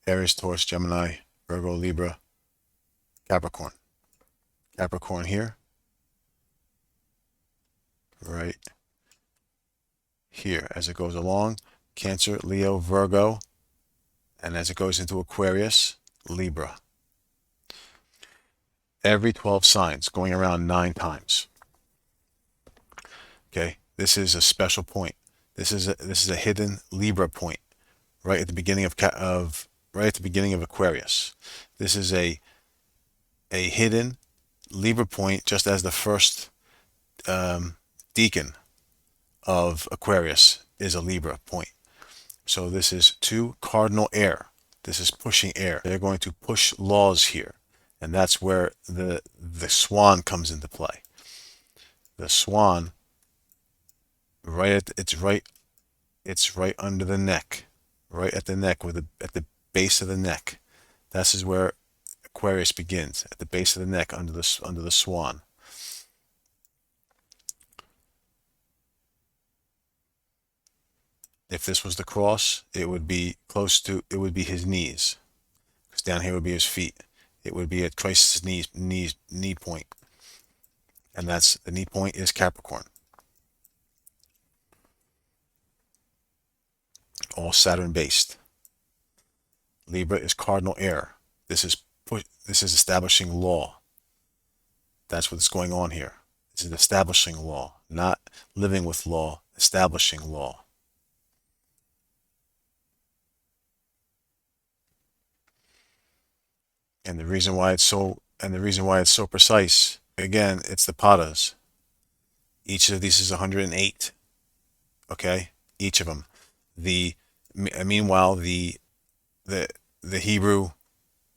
Aries, Taurus, Gemini, Virgo, Libra, Capricorn. Capricorn here, right here. As it goes along, Cancer, Leo, Virgo, and as it goes into Aquarius, Libra. Every 12 signs, going around 9 times. Okay, this is a special point. This is a hidden Libra point, right at the beginning of Aquarius. This is a hidden Libra point, just as the first decan of Aquarius is a Libra point. So this is 2 cardinal air. This is pushing air. They're going to push laws here, and that's where the swan comes into play. The swan, it's right under the neck, right at the neck, at the base of the neck. This is where Aquarius begins, at the base of the neck, under the swan. If this was the cross, it would be his knees, because down here would be his feet. It would be at Christ's knee point, and the knee point is Capricorn. All Saturn based. Libra is cardinal air. This is establishing law. That's what's going on here. This is establishing law, not living with law, establishing law. And the reason why it's so precise, again, it's the padas. Each of these is 108. Okay, each of them. Meanwhile, the Hebrew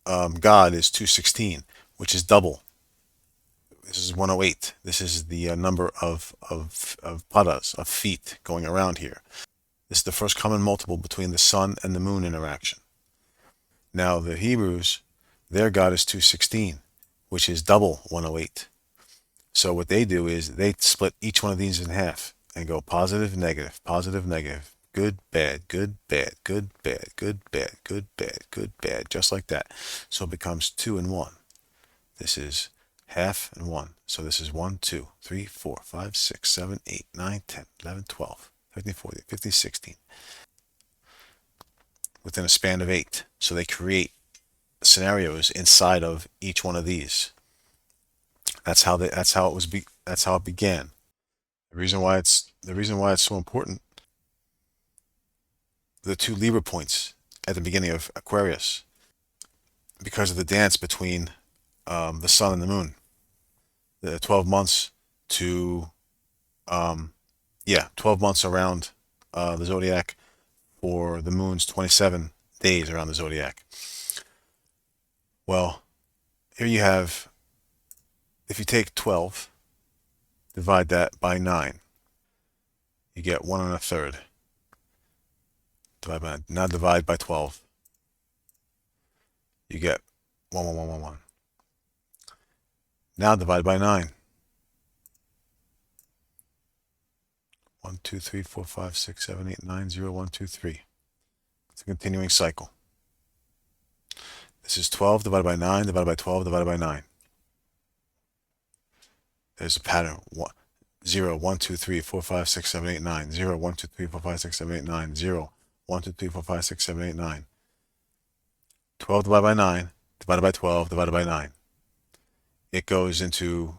God is 216, which is double. This is 108. This is the number of padas, of feet going around here. This is the first common multiple between the sun and the moon interaction. Now the Hebrews, their God is 216, which is double 108. So what they do is they split each one of these in half and go positive, negative, good, bad, good, bad, good, bad, good, bad, good, bad, good, bad, just like that. So it becomes 2 and 1. This is half and 1. So this is 1, 2, 3, 4, 5, 6, 7, 8, 9, 10, 11, 12, 13, 14, 15, 16. Within a span of 8. So they create scenarios inside of each one of these. That's how it began. The reason why it's so important, the 2 Libra points at the beginning of Aquarius, because of the dance between the sun and the moon. The 12 months 12 months around the zodiac, for the moon's 27 days around the zodiac. Well, here you have, if you take 12, divide that by 9, you get 1 1/3. Now divide by 12. You get 1 1 1 1 1. Now divide by 9. 1 2 3 4 5 6 7 8 9 0 1 2 3. It's a continuing cycle. This is 12 divided by 9 divided by 12 divided by 9. There's a pattern. 0 1 2 3 4 5 6 7 8 9 0 1 2 3 4 5 6 7 8 9 0 1 2 3 4 5 6 7 8 9. 12 divided by 9 divided by 12 divided by 9. It goes into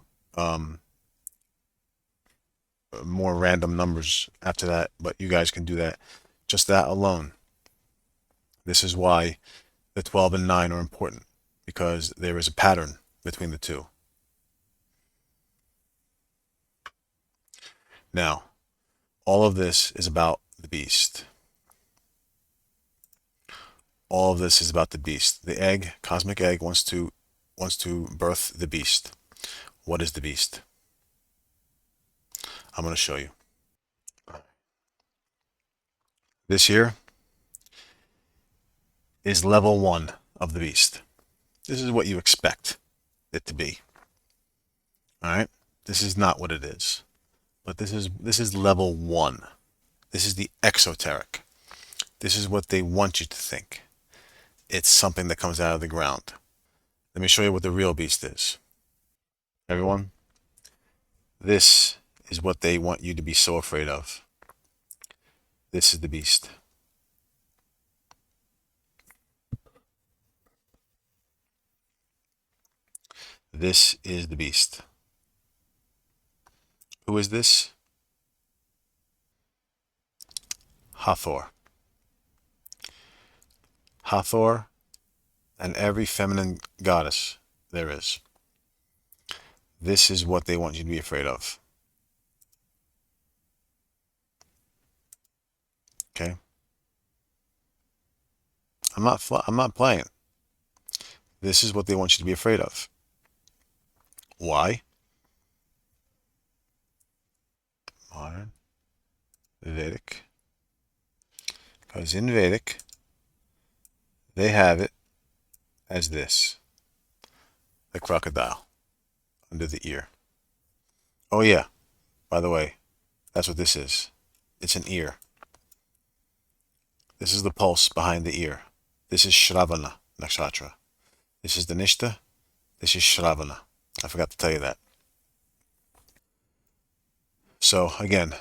more random numbers after that, but you guys can do that. Just that alone. This is why the 12 and 9 are important, because there is a pattern between the two. Now, all of this is about the beast. All of this is about the beast. The egg, cosmic egg, wants to birth the beast. What is the beast? I'm going to show you. This here is level 1 of the beast. This is what you expect it to be. All right? This is not what it is. But this is level 1. This is the exoteric. This is what they want you to think. It's something that comes out of the ground. Let me show you what the real beast is. Everyone, this is what they want you to be so afraid of. This is the beast. This is the beast. Who is this? Hathor. Hathor and every feminine goddess there is. This is what they want you to be afraid of. Okay? I'm not playing. This is what they want you to be afraid of. Why? Modern Vedic. Because in Vedic, they have it as this. The crocodile under the ear. Oh yeah, by the way, that's what this is. It's an ear. This is the pulse behind the ear. This is Shravana Nakshatra. This is the Nishta. This is Shravana. I forgot to tell you that. So again,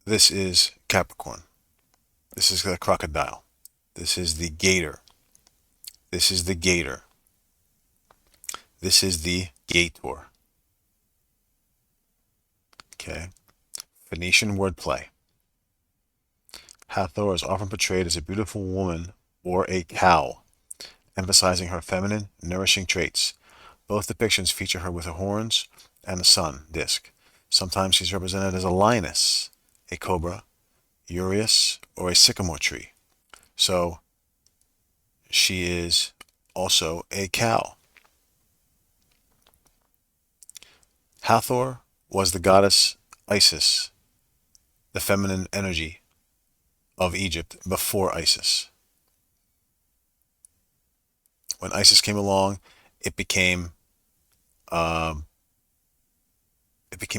this is Capricorn. This is the crocodile. This is the gator. This is the gator. This is the gator. Okay. Phoenician wordplay. Hathor is often portrayed as a beautiful woman or a cow, emphasizing her feminine, nourishing traits. Both depictions feature her with her horns and a sun disk. Sometimes she's represented as a lioness, a cobra, uraeus, or a sycamore tree. So she is also a cow. Hathor was the goddess Isis, the feminine energy of Egypt before Isis. When Isis came along, it became um,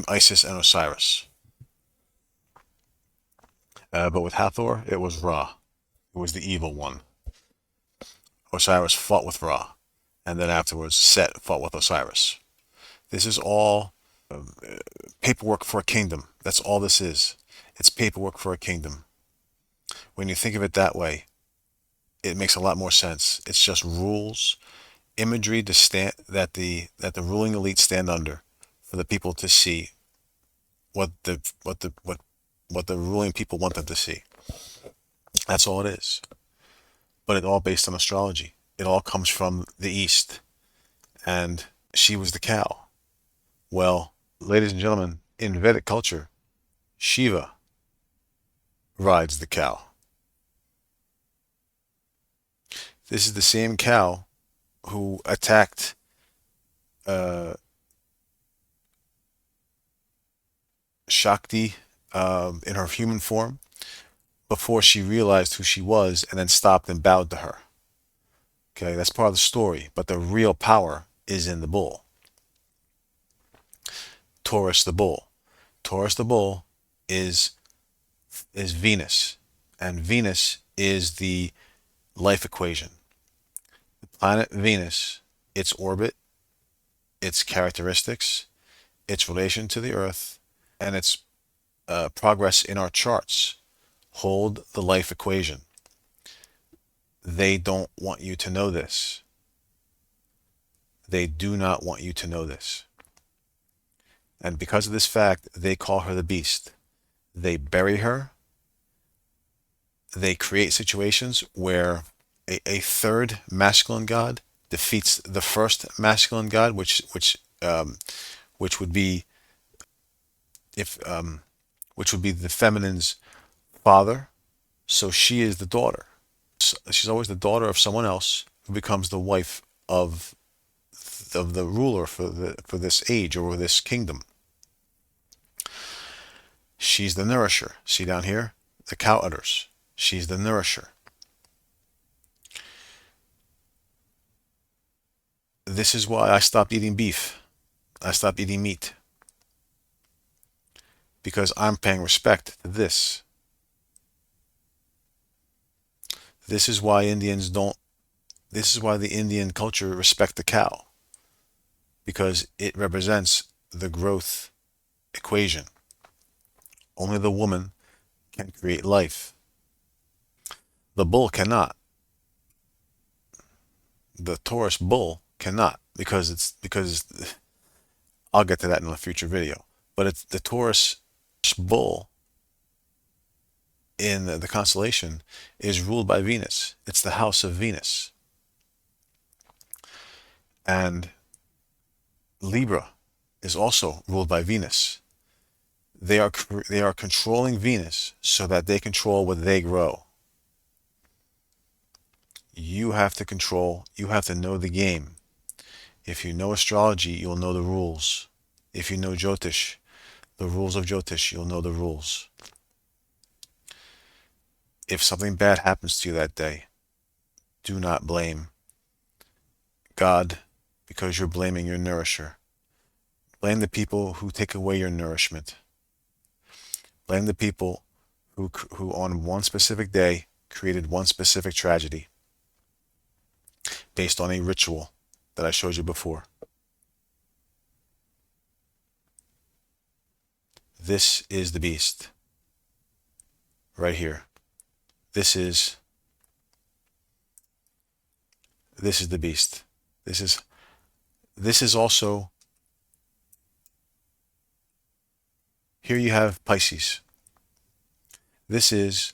Isis and Osiris. But with Hathor, it was Ra. It was the evil one. Osiris fought with Ra, and then afterwards Set fought with Osiris. This is all paperwork for a kingdom. That's all this is. It's paperwork for a kingdom. When you think of it that way, it makes a lot more sense. It's just rules, imagery to stand that the ruling elite stand under for the people to see what the ruling people want them to see. That's all it is. But it all based on astrology. It all comes from the East. And she was the cow. Well, ladies and gentlemen, in Vedic culture, Shiva rides the cow. This is the same cow who attacked uh, Shakti in her human form before she realized who she was and then stopped and bowed to her. Okay, that's part of the story, but the real power is in the bull. Taurus the bull. Taurus the bull is Venus, and Venus is the life equation. The planet Venus, its orbit, its characteristics, its relation to the Earth, and its progress in our charts hold the life equation. They don't want you to know this. They do not want you to know this. And because of this fact, they call her the beast. They bury her. They create situations where a third masculine god defeats the first masculine god, which would be if which would be the feminine's father. So she is the daughter. So she's always the daughter of someone else who becomes the wife of the ruler for this age or this kingdom. She's the nourisher. See down here, the cow udders. She's the nourisher. This is why I stopped eating beef. I stopped eating meat. Because I'm paying respect to this. This is why Indians don't This is why the Indian culture respect the cow, because it represents the growth equation. Only the woman can create life. The bull cannot. The Taurus bull cannot, because I'll get to that in a future video. But it's the Taurus bull in the constellation is ruled by Venus. It's the house of Venus. And Libra is also ruled by Venus. They are controlling Venus so that they control what they grow. You have to control, you have to know the game. If you know astrology, you'll know the rules. If you know Jyotish, the rules of Jyotish, you'll know the rules. If something bad happens to you that day, do not blame God because you're blaming your nourisher. Blame the people who take away your nourishment. Blame the people who on one specific day created one specific tragedy based on a ritual that I showed you before. This is the beast. Right here. This is the beast. This is also, here you have Pisces. This is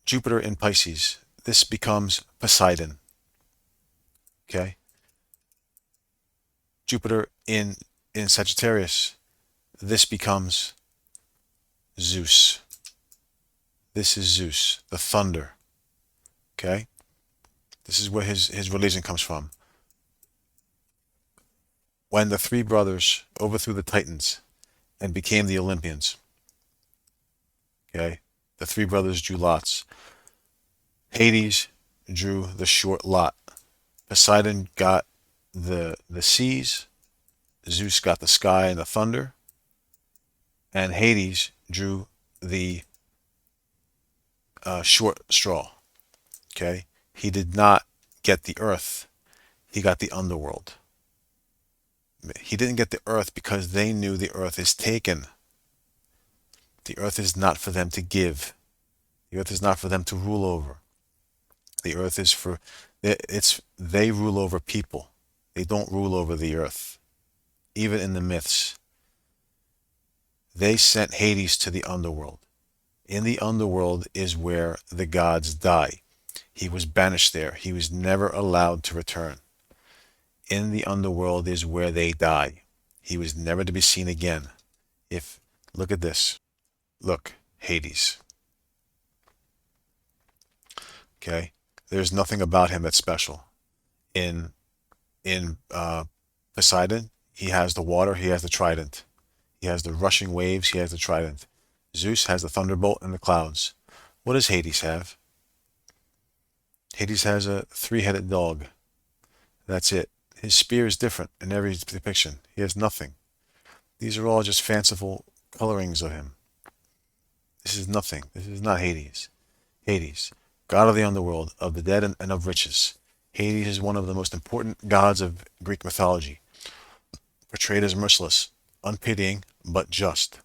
Jupiter in Pisces. This becomes Poseidon. Okay? Jupiter in Sagittarius. This becomes Zeus. This is Zeus, the thunder. Okay? This is where his religion comes from. When the three brothers overthrew the Titans and became the Olympians, okay, the three brothers drew lots. Hades drew the short lot. Poseidon got the seas. Zeus got the sky and the thunder. And Hades drew the short straw. Okay? He did not get the earth. He got the underworld. He didn't get the earth because they knew the earth is taken. The earth is not for them to give. The earth is not for them to rule over. The earth is for, they rule over people. They don't rule over the earth. Even in the myths. They sent Hades to the underworld. In the underworld is where the gods die. He was banished there. He was never allowed to return. In the underworld is where they die. He was never to be seen again. Look at this. Look, Hades. Okay? There's nothing about him that's special. In Poseidon, he has the water, he has the trident. He has the rushing waves, he has the trident. Zeus has the thunderbolt and the clouds. What does Hades have? Hades has a three-headed dog. That's it. His spear is different in every depiction. He has nothing. These are all just fanciful colorings of him. This is nothing. This is not Hades. Hades, god of the underworld, of the dead and of riches. Hades is one of the most important gods of Greek mythology, portrayed as merciless, unpitying, but just.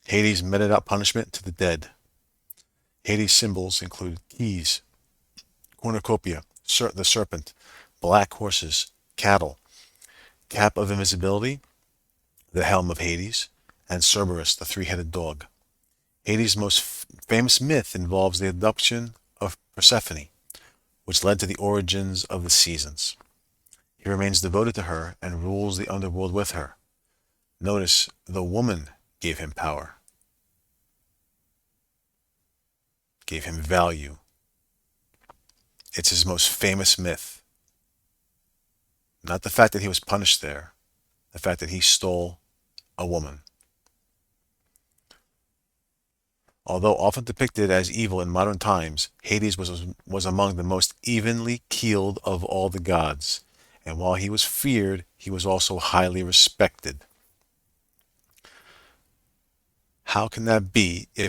Hades meted out punishment to the dead. Hades' symbols include keys, cornucopia, the serpent, black horses, cattle, cap of invisibility, the helm of Hades, and Cerberus, the three-headed dog. Hades' most famous myth involves the abduction of Persephone, which led to the origins of the seasons. He remains devoted to her and rules the underworld with her. Notice the woman gave him power, gave him value. It's his most famous myth. Not the fact that he was punished there, the fact that he stole a woman. Although often depicted as evil in modern times, Hades was among the most evenly keeled of all the gods, and while he was feared, he was also highly respected. How can that be if